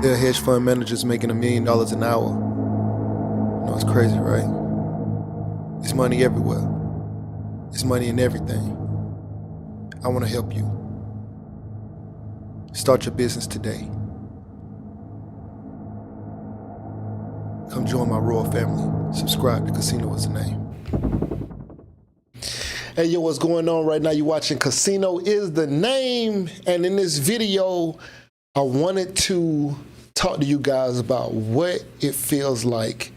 There are hedge fund managers making $1 million an hour. You know, it's crazy, right? It's money everywhere. It's money in everything. I want to help you. Start your business today. Come join my royal family. Subscribe to Casino is the name. Hey, yo, what's going on right now? You're watching Casino is the Name. And in this video, I wanted to talk to you guys about what it feels like,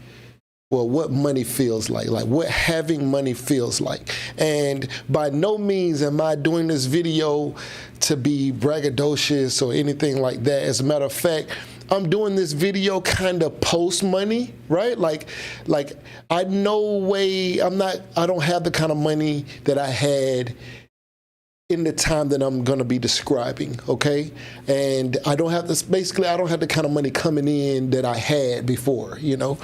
well, what money feels like what having money feels like. And by no means am I doing this video to be braggadocious or anything like that. As a matter of fact, I'm doing this video kind of post money, right? Like I don't have the kind of money that I had in the time that I'm going to be describing, okay? And I don't have this, basically I don't have the kind of money coming in that I had before, you know?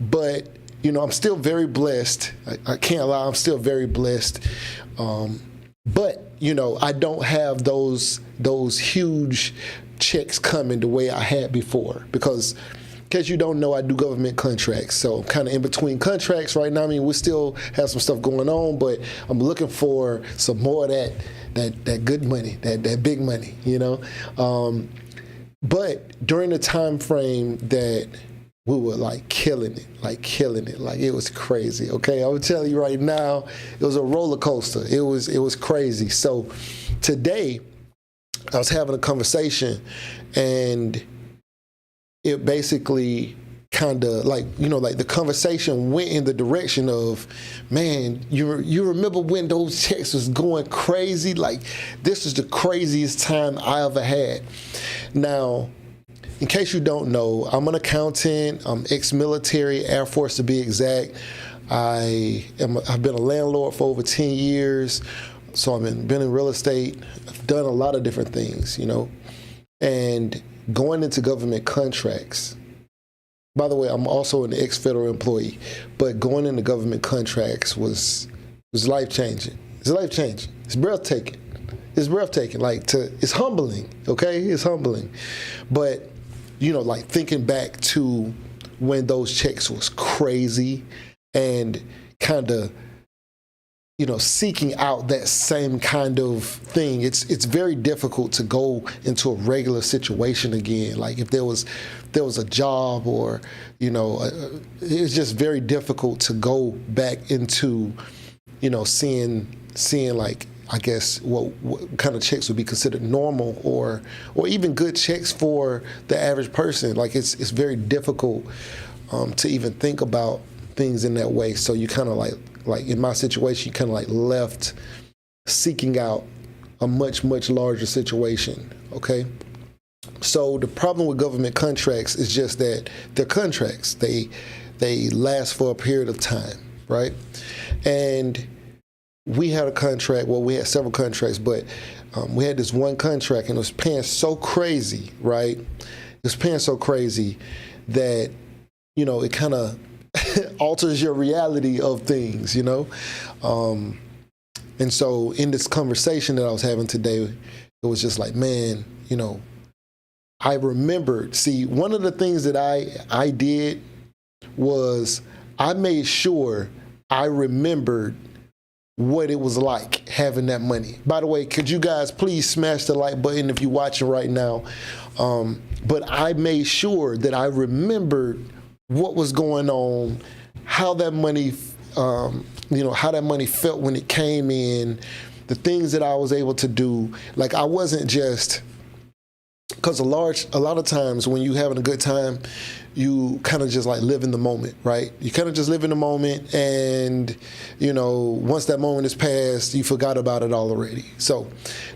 But, you know, I'm still very blessed. I can't lie, I'm still very blessed. But, you know, I don't have those huge checks coming the way I had before, because in case you don't know, I do government contracts. So I'm kind of in between contracts right now. I mean, we still have some stuff going on, but I'm looking for some more of that good money, that big money, you know? But during the time frame that we were killing it, like it was crazy, okay? I would tell you right now, it was a roller coaster. It was crazy. So today, I was having a conversation, and it basically kind of the conversation went in the direction of, man, you remember when those checks was going crazy? Like, this is the craziest time I ever had. Now, in case you don't know, I'm an accountant. I'm ex-military, Air Force to be exact. I've been a landlord for over 10 years. So I've been in real estate. I've done a lot of different things, you know, and going into government contracts. By the way, I'm also an ex-federal employee, but going into government contracts was life-changing. It's life-changing. It's breathtaking. It's breathtaking. It's humbling, okay? It's humbling. But, you know, like thinking back to when those checks was crazy and kind of, you know, seeking out that same kind of thing, it's very difficult to go into a regular situation again. Like if there was a job, or, you know, it's just very difficult to go back into, you know, seeing like, I guess what kind of checks would be considered normal or even good checks for the average person. Like it's very difficult to even think about things in that way. So you kind of like in my situation, you kind of left seeking out a much larger situation, okay? So the problem with government contracts is just that they're contracts. They last for a period of time, right? And we had a contract, well, we had several contracts, but we had this one contract, and it was paying so crazy, right? It was paying so crazy that, you know, it kind of alters your reality of things, you know? And so in this conversation that I was having today, it was just like, man, you know, I remembered, see, one of the things that I did was I made sure I remembered what it was like having that money. By the way, could you guys please smash the like button if you're watching right now? But I made sure that I remembered what was going on, how that money, you know, how that money felt when it came in, the things that I was able to do. Like I wasn't just, because a lot of times when you having a good time, you kind of just like live in the moment, right? You kind of just live in the moment, and, you know, once that moment is past, you forgot about it all already. So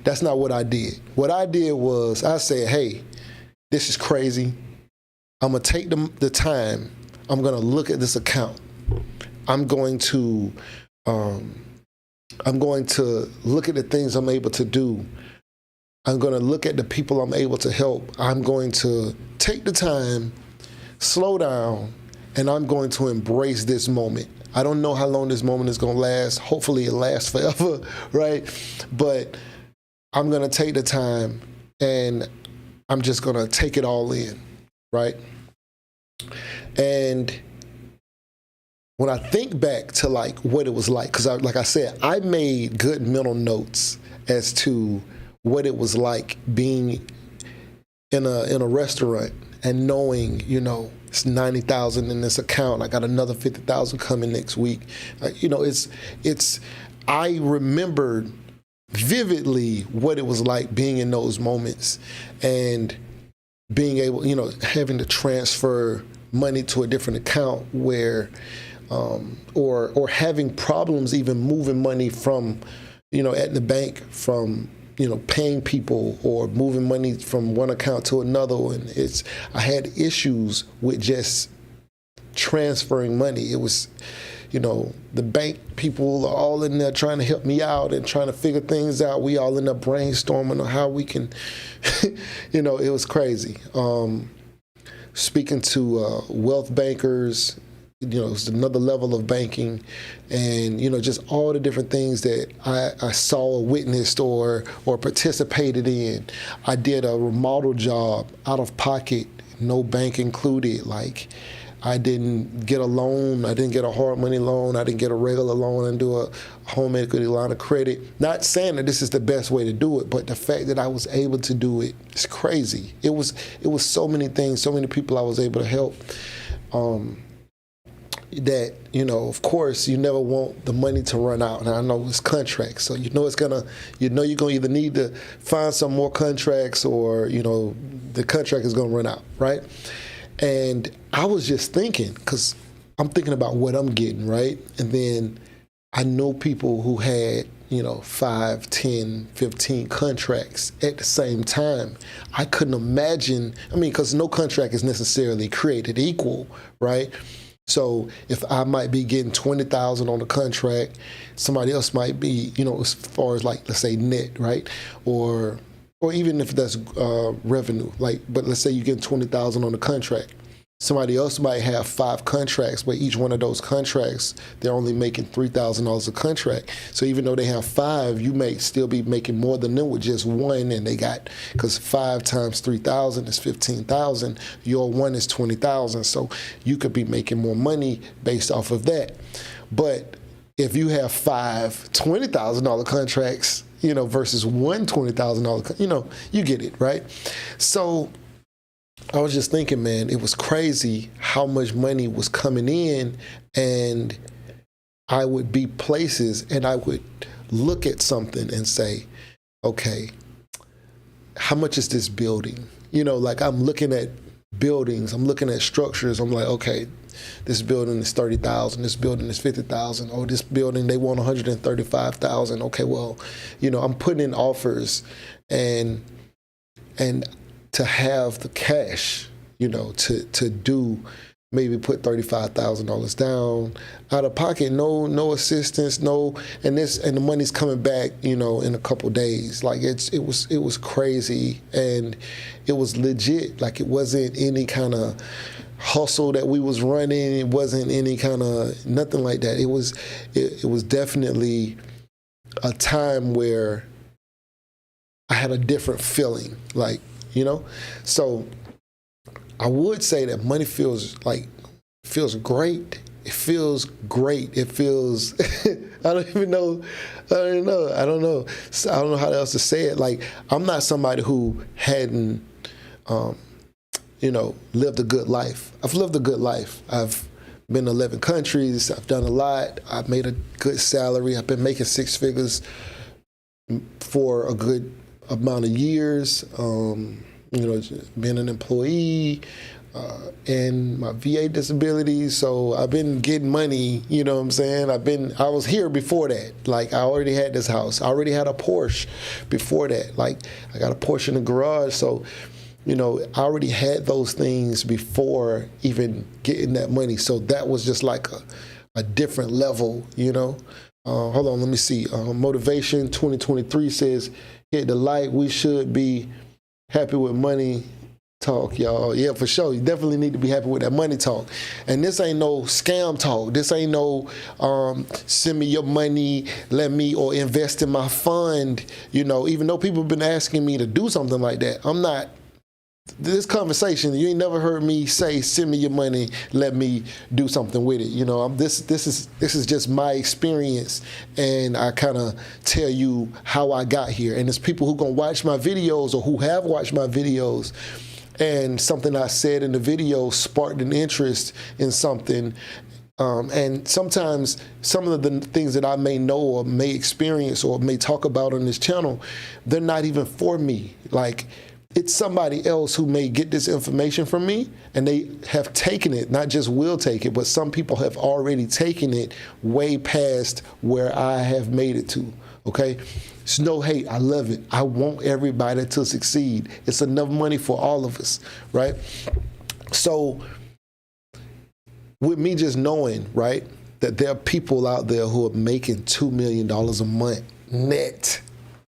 that's not what I did. What I did was I said, hey, this is crazy. I'm going to take the time. I'm going to look at this account. I'm going to look at the things I'm able to do. I'm going to look at the people I'm able to help. I'm going to take the time, slow down, and I'm going to embrace this moment. I don't know how long this moment is going to last. Hopefully it lasts forever, right? But I'm going to take the time, and I'm just going to take it all in. right? And when I think back to like what it was like, because like I said, I made good mental notes as to what it was like being in a restaurant and knowing, it's 90,000 in this account. I got another 50,000 coming next week. I remembered vividly what it was like being in those moments and being able, having to transfer money to a different account where, or having problems even moving money from, at the bank from, paying people or moving money from one account to another. And I had issues with just transferring money. It was, the bank people are all in there trying to help me out and trying to figure things out. We all end up brainstorming on how we can, it was crazy. Speaking to wealth bankers, it's another level of banking, and just all the different things that I saw or witnessed or participated in. I did a remodel job out of pocket, no bank included. Like, I didn't get a loan. I didn't get a hard money loan. I didn't get a regular loan and do a home equity line of credit. Not saying that this is the best way to do it, but the fact that I was able to do it is crazy. It was so many things, so many people I was able to help. That, of course, you never want the money to run out. And I know it's contracts, so you're gonna either need to find some more contracts or, the contract is gonna run out, right? And I was just thinking, because I'm thinking about what I'm getting, right? And then I know people who had, 5, 10, 15 contracts at the same time. I couldn't imagine, because no contract is necessarily created equal, right? So if I might be getting 20,000 on the contract, somebody else might be, as far as like, let's say net, right? Or even if that's revenue, but let's say you're getting 20,000 on the contract. Somebody else might have 5 contracts, but each one of those contracts, they're only making $3,000 a contract. So even though they have 5, you may still be making more than them with just one, and because 5 times 3,000 is 15,000, your one is 20,000. So you could be making more money based off of that. But if you have 5 $20,000 contracts, versus one $20,000, you get it, right? So I was just thinking, man, it was crazy how much money was coming in, and I would be places and I would look at something and say, okay, how much is this building? I'm looking at buildings, I'm looking at structures. I'm like, okay, this building is 30,000, this building is 50,000. Oh, this building, they want 135,000. Okay, well, I'm putting in offers and to have the cash, to do, maybe put $35,000 down out of pocket, no assistance, and the money's coming back, in a couple days. Like it was crazy, and it was legit. Like it wasn't any kind of hustle that we was running. It wasn't any kind of nothing like that. It was definitely a time where I had a different feeling, So I would say that money feels great. It feels great. It feels, I don't know. I don't know how else to say it. Like, I'm not somebody who hadn't, lived a good life. I've lived a good life. I've been to 11 countries. I've done a lot. I've made a good salary. I've been making 6 figures for a good amount of years. Being an employee, and my VA disability. So I've been getting money, you know what I'm saying? I was here before that. Like, I already had this house. I already had a Porsche before that. Like, I got a Porsche in the garage. So, I already had those things before even getting that money. So that was just like a different level, Hold on, let me see. Motivation 2023 says, hit the like. We should be happy with money talk, y'all. Yeah, for sure. You definitely need to be happy with that money talk. And this ain't no scam talk. This ain't no send me your money, or invest in my fund. Even though people have been asking me to do something like that, I'm not this conversation, you ain't never heard me say, "Send me your money, let me do something with it." You know, this is just my experience, and I kind of tell you how I got here. And it's people who gonna watch my videos or who have watched my videos, and something I said in the video sparked an interest in something. And sometimes some of the things that I may know or may experience or may talk about on this channel, they're not even for me. Like, it's somebody else who may get this information from me, and they have taken it, not just will take it, but some people have already taken it way past where I have made it to, okay? It's no hate, I love it. I want everybody to succeed. It's enough money for all of us, right? So with me just knowing, right, that there are people out there who are making $2 million a month net.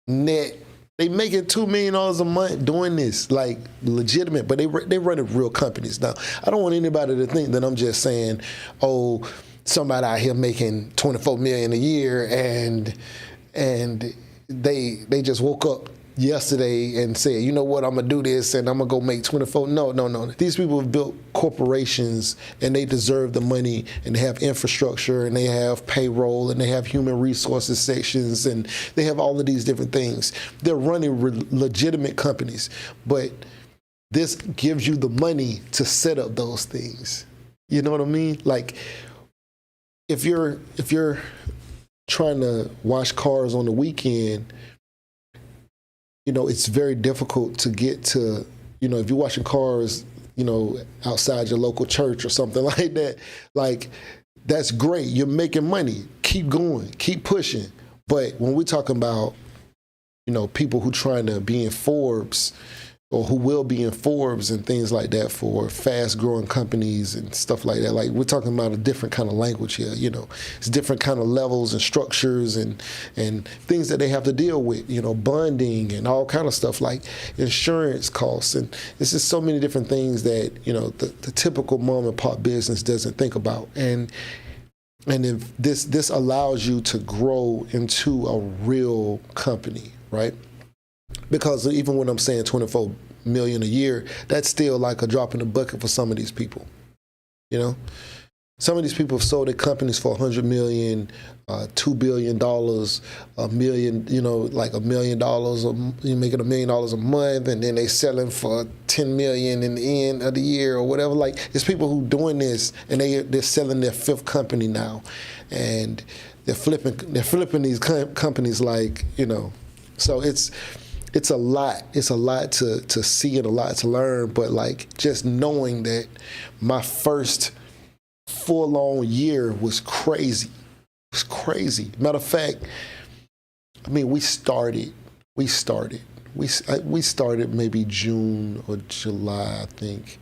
They making $2 million a month doing this, like legitimate, but they running real companies. Now, I don't want anybody to think that I'm just saying, oh, somebody out here making $24 million a year and they just woke up yesterday and said, you know what, I'm gonna do this and I'm gonna go make 24. No. These people have built corporations and they deserve the money, and they have infrastructure and they have payroll and they have human resources sections and they have all of these different things. They're running legitimate companies, but this gives you the money to set up those things. You know what I mean? Like, if you're trying to wash cars on the weekend, you know, it's very difficult to get to, you know, if you're washing cars, you know, outside your local church or something like that, like, that's great. You're making money. Keep going. Keep pushing. But when we're talking about, you know, people who trying to be in Forbes or who will be in Forbes and things like that for fast-growing companies and stuff like that. Like, we're talking about a different kind of language here, you know. It's different kind of levels and structures and things that they have to deal with, you know, bonding and all kind of stuff, like insurance costs. And it's just so many different things that, you know, the typical mom-and-pop business doesn't think about. And if this allows you to grow into a real company, right? Because even when I'm saying 24 million a year, that's still like a drop in the bucket for some of these people. You know, some of these people have sold their companies for $100 million, $2 billion, $1 million. You know, like $1 million. You're making $1 million a month, and then they selling for $10 million in the end of the year or whatever. Like, it's people who doing this, and they're selling their 5th company now, and they're flipping these companies, like, you know. So it's a lot. It's a lot to see and a lot to learn. But, like, just knowing that my first full-on year was crazy. It was crazy. Matter of fact, I mean, we started maybe June or July, I think,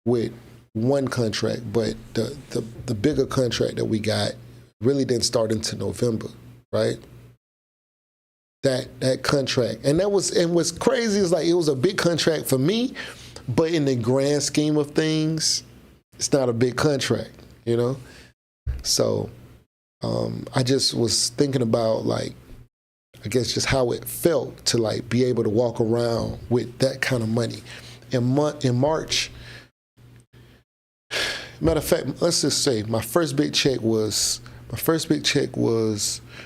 with one contract. But the bigger contract that we got really didn't start until November, right? That contract. And what's crazy is, like, it was a big contract for me, but in the grand scheme of things, it's not a big contract, you know? So I just was thinking about, like, I guess just how it felt to, like, be able to walk around with that kind of money. In March, matter of fact, let's just say my first big check was,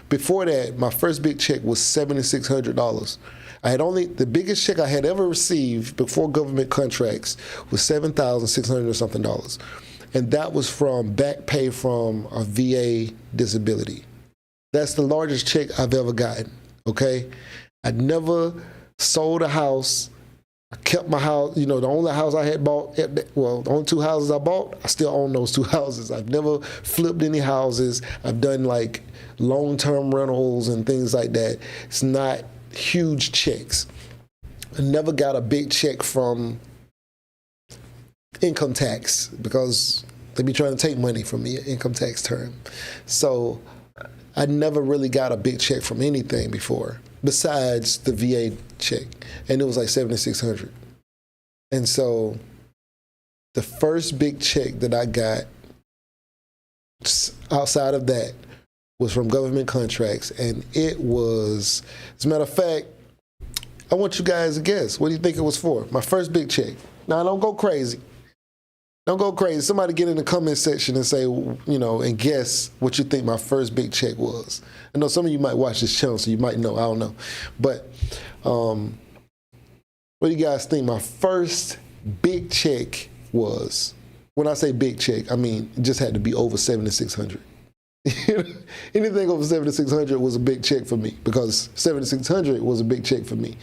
before that, my first big check was $7,600. The biggest check I had ever received before government contracts was $7,600 or something dollars. And that was from back pay from a VA disability. That's the largest check I've ever gotten, okay? I never sold a house. I kept my house, you know, the only house I had bought, well, the only 2 houses I bought, I still own those 2 houses. I've never flipped any houses. I've done, like, long-term rentals and things like that. It's not huge checks. I never got a big check from income tax because they be trying to take money from me, income tax term. So I never really got a big check from anything before, besides the VA check, and it was like $7,600. And so the first big check that I got outside of that was from government contracts, and it was, as a matter of fact, I want you guys to guess. What do you think it was for? My first big check. Now, don't go crazy. Don't go crazy. Somebody get in the comment section and say, and guess what you think my first big check was. I know some of you might watch this channel, so you might know. I don't know. But what do you guys think my first big check was? When I say big check, I mean it just had to be over $7,600. Anything over $7,600 was a big check for me, because $7,600 was a big check for me.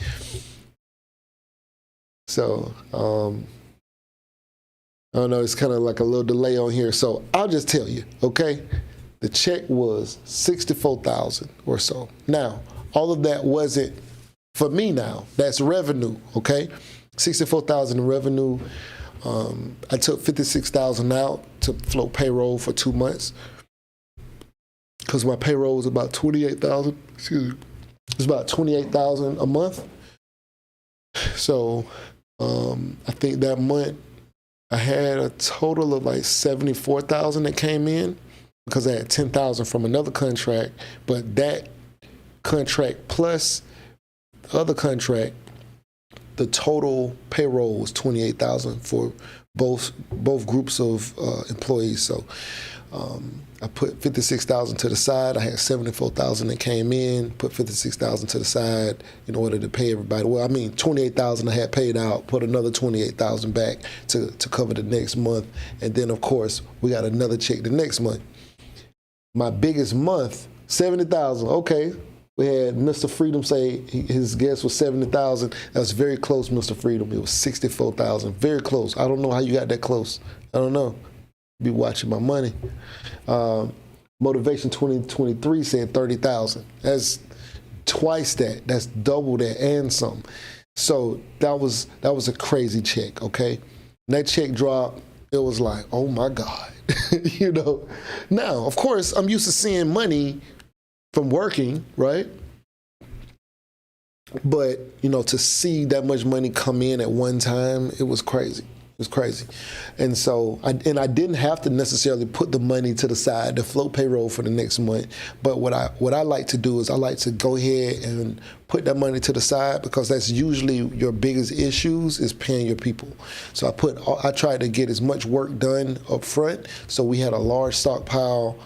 So I don't know, it's kind of like a little delay on here. So I'll just tell you, okay? The check was $64,000 or so. Now, all of that wasn't for me now. That's revenue, okay? $64,000 in revenue. I took $56,000 out to float payroll for 2 months, because my payroll was about $28,000. Excuse me. It's about $28,000 a month. So I think that month I had a total of like $74,000 that came in, because I had $10,000 from another contract, but that contract plus the other contract, the total payroll was $28,000 for both groups of employees. So I put $56,000 to the side. I had $74,000 that came in. Put $56,000 to the side in order to pay everybody. Well, I mean, $28,000 I had paid out. Put another $28,000 back to cover the next month, and then of course we got another check the next month. My biggest month, $70,000. Okay. We had Mr. Freedom say his guess was $70,000. That was very close, Mr. Freedom. It was $64,000. Very close. I don't know how you got that close. I don't know. Be watching my money. Motivation 2023 said $30,000. That's twice that. That's double that and some. So that was a crazy check. Okay, and that check drop. It was like, oh my God, Now, of course, I'm used to seeing money from working, right? But, to see that much money come in at one time, it was crazy. It was crazy. And so, I didn't have to necessarily put the money to the side to float payroll for the next month. But what I like to do is I like to go ahead and put that money to the side, because that's usually your biggest issues is paying your people. So I tried to get as much work done up front. So we had a large stockpile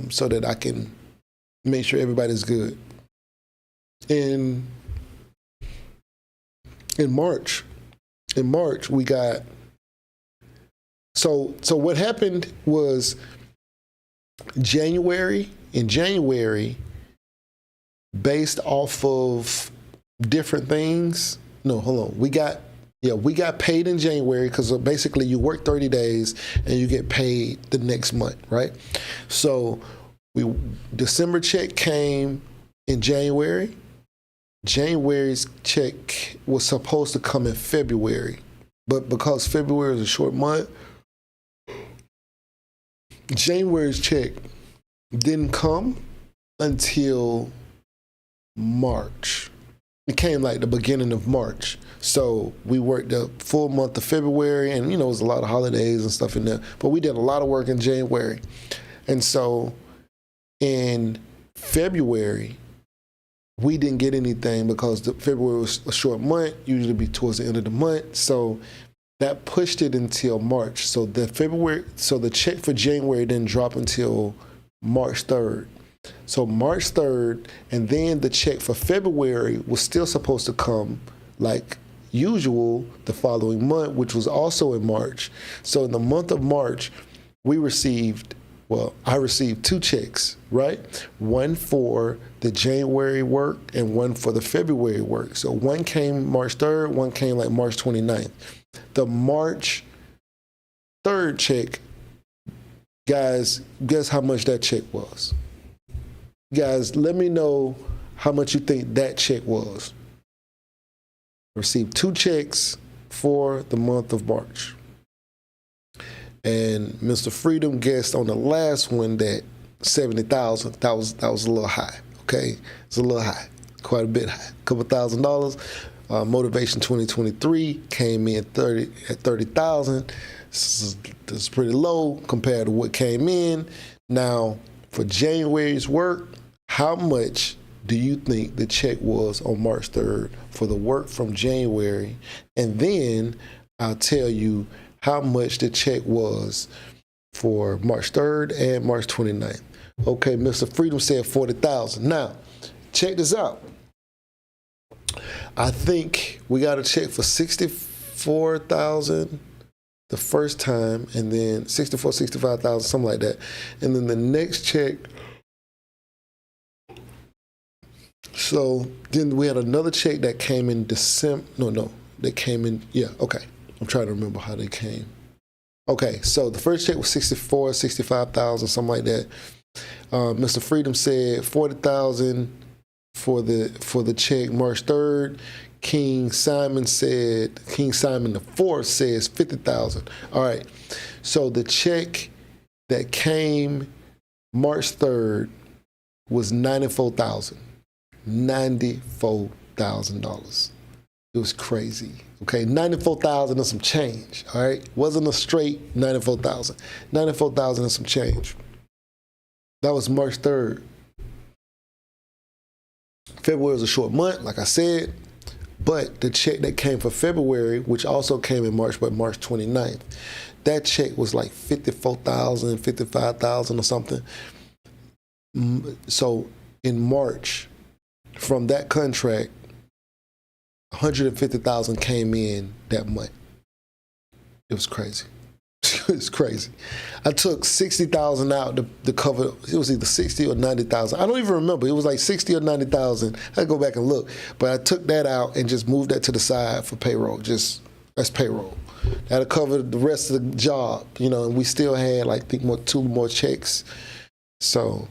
so that I can make sure everybody's good. In March, we got, so what happened was in January, based off of different things. No, hold on. We got paid in January, because basically you work 30 days and you get paid the next month, right? So December check came in January. January's check was supposed to come in February, but because February is a short month, January's check didn't come until March. It came like the beginning of March. So we worked the full month of February, and it was a lot of holidays and stuff in there, but we did a lot of work in January. And so in February, we didn't get anything, because February was a short month, usually be towards the end of the month. So that pushed it until March. So the check for January didn't drop until March 3rd. So March 3rd, and then the check for February was still supposed to come like usual the following month, which was also in March. So in the month of March, I received 2 checks, right? One for the January work and one for the February work. So one came March 3rd, one came like March 29th. The March 3rd check, guys, guess how much that check was? Guys, let me know how much you think that check was. I received 2 checks for the month of March. And Mr. Freedom guessed on the last one that $70,000. That was a little high. Okay, it's a little high, quite a bit high, a couple $1,000s. Motivation 2023 came in at $30,000. This is pretty low compared to what came in. Now for January's work, how much do you think the check was on March 3rd for the work from January? And then I'll tell you how much the check was for March 3rd and March 29th. Okay, Mr. Freedom said $40,000. Now, check this out. I think we got a check for $64,000 the first time, and then $65,000, something like that. And then the next check, so then we had another check that came in December. No, they came in, yeah, okay. I'm trying to remember how they came. Okay, so the first check was $65,000, something like that. Mr. Freedom said $40,000 for the check March 3rd. King Simon the Fourth says $50,000. All right, so the check that came March 3rd was $94,000. $94,000. It was crazy. Okay, $94,000 and some change. All right, wasn't a straight $94,000. $94,000 and some change. That was March 3rd. February was a short month, like I said, but the check that came for February, which also came in March, but March 29th, that check was like $54,000, $55,000 or something. So in March, from that contract, $150,000 came in that month. It was crazy. It's crazy. I took $60,000 out to cover. It was either $60,000 or $90,000. I don't even remember. It was like $60,000 or $90,000. I go back and look, but I took that out and just moved that to the side for payroll. Just that's payroll. That'll cover the rest of the job, you know. And we still had like two more checks. So,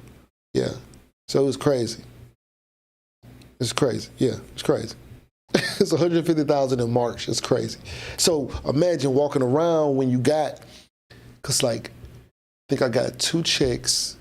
yeah. So it was crazy. It's crazy. Yeah, it's crazy. It's $150,000 in March. It's crazy. So imagine walking around when you got, cause like, I think I got 2 checks.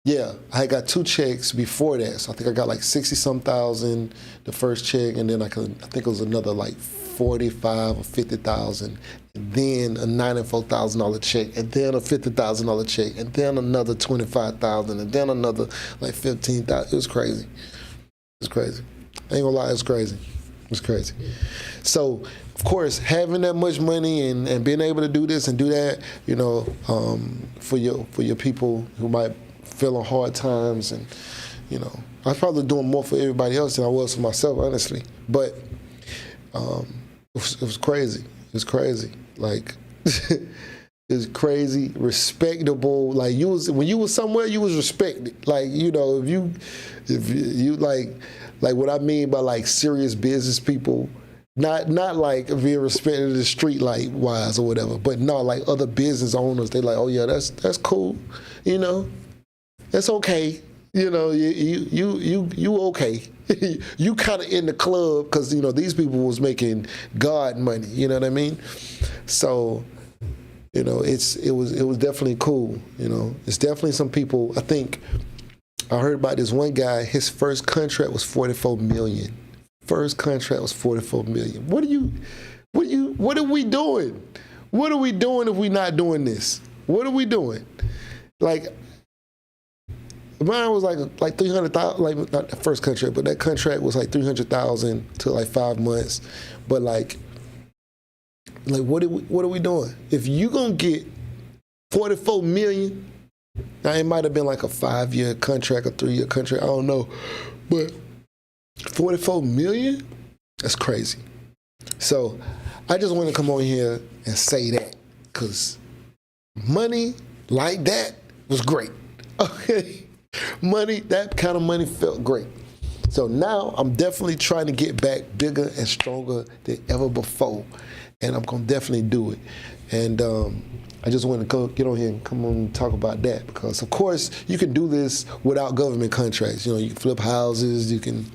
Yeah, I got 2 checks before that. So I think I got like 60-some thousand the first check, and then I think it was another like 45 or 50,000, and then a $94,000 check, and then a $50,000 check, and then another 25,000, and then another like 15,000. It was crazy. It's crazy. I ain't gonna lie, it's crazy. It's crazy. So, of course, having that much money and being able to do this and do that, you know, for your people who might feel on hard times, and you know, I was probably doing more for everybody else than I was for myself, honestly. But it was crazy. It was crazy. Like it was crazy, respectable. Like when you was somewhere, you was respected. Like, you know, if you like what I mean by like serious business people, not like being respected in the street like wise or whatever, but no, like other business owners, they like, oh yeah, that's cool, you know, that's okay, you know, you okay. You kind of in the club because, you know, these people was making God money, you know what I mean? So, you know, it was definitely cool, you know. It's definitely some people. I think I heard about this one guy, his first contract was $44 million. First contract was $44 million. What are we doing? What are we doing if we're not doing this? What are we doing? Like, mine was like 300,000, like not the first contract, but that contract was like 300,000 to like 5 months. But like what are we doing? If you gonna get $44 million, now it might have been like a 5-year contract, a 3-year contract, I don't know, but $44 million, that's crazy. So I just want to come on here and say that, because money like that was great. Okay. Money, that kind of money felt great. So now I'm definitely trying to get back bigger and stronger than ever before. And I'm going to definitely do it. And I just want to get on here and come on and talk about that, because, of course, you can do this without government contracts. You know, you can flip houses, you can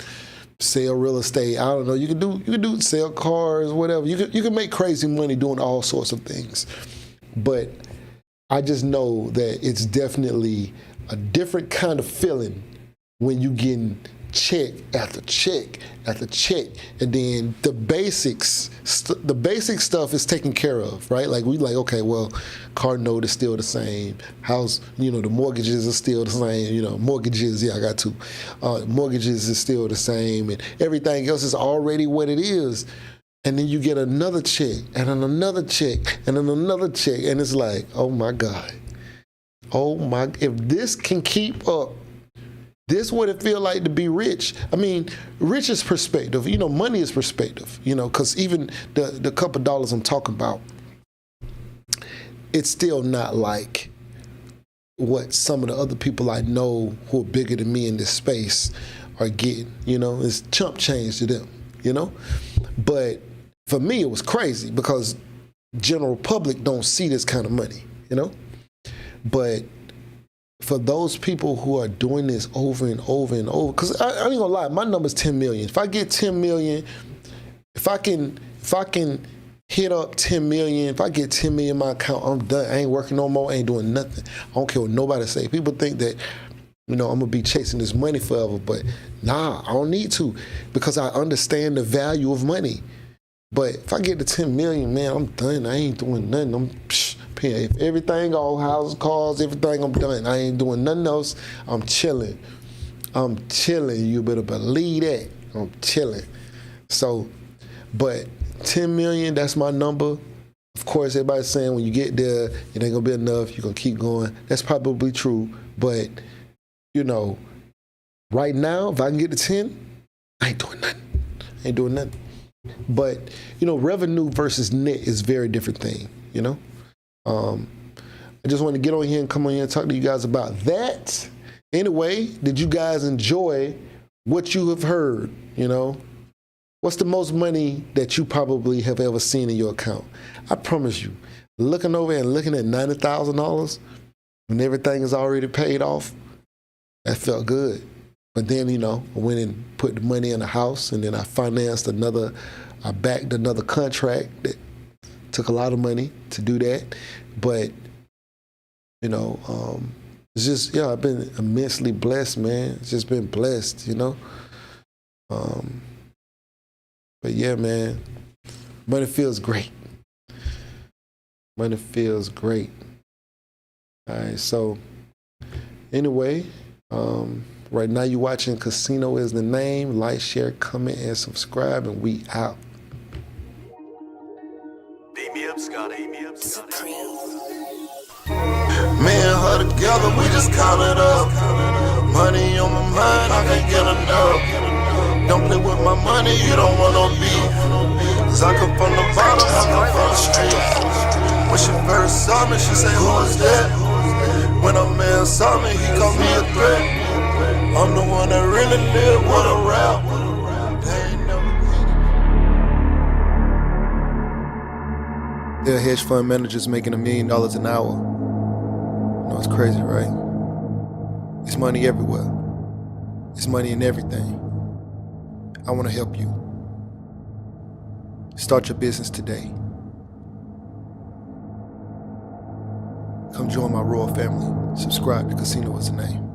sell real estate. I don't know. You can do sell cars, whatever. You can make crazy money doing all sorts of things. But I just know that it's definitely a different kind of feeling when you getting check after check after check, and then the basic stuff is taken care of, right? Like we like, okay, well, car note is still the same, house, the mortgages are still the same, mortgages, yeah, I got two, mortgages is still the same, and everything else is already what it is. And then you get another check, and then another check, and then another check, and it's like, oh my God, if this can keep up, this is what it feel like to be rich. I mean, rich is perspective. Money is perspective. Because even the couple dollars I'm talking about, it's still not like what some of the other people I know who are bigger than me in this space are getting. It's chump change to them. But for me, it was crazy because general public don't see this kind of money. But for those people who are doing this over and over and over, because I ain't gonna lie, my number's 10 million. If I get 10 million, if I can hit up 10 million, if I get 10 million in my account, I'm done. I ain't working no more, I ain't doing nothing. I don't care what nobody say. People think that, I'm gonna be chasing this money forever, but nah, I don't need to, because I understand the value of money. But if I get to 10 million, man, I'm done. I ain't doing nothing. I'm paying everything, all houses, cars, everything, I'm done. I ain't doing nothing else. I'm chilling. You better believe that. I'm chilling. So, but 10 million, that's my number. Of course, everybody's saying when you get there, it ain't gonna be enough. You're gonna keep going. That's probably true. But, right now, if I can get to 10, I ain't doing nothing. But, revenue versus net is a very different thing, I just want to get on here and come on here and talk to you guys about that. Anyway, did you guys enjoy what you have heard? What's the most money that you probably have ever seen in your account? I promise you, looking over and looking at $90,000 when everything is already paid off, that felt good. But then, I went and put the money in a house, and then I backed another contract that took a lot of money to do that. But, it's just, I've been immensely blessed, man. It's just been blessed, But yeah, man, money feels great. Money feels great. All right, so anyway, right now you're watching Casino Is the Name. Like, share, comment, and subscribe, and we out. Beat me up, Scotty. Me and her together, we just count it up. Money on my mind, I can't get enough. Don't play with my money, you don't want no beef. Cause I come from the bottom, I come from the street. When she first saw me, she said, who is that? When a man saw me, he called me a threat. I'm the one that really live with a rap. There are hedge fund managers making $1 million an hour. It's crazy, right? It's money everywhere. It's money in everything. I want to help you. Start your business today. Come join my royal family. Subscribe to Casino Is the Name.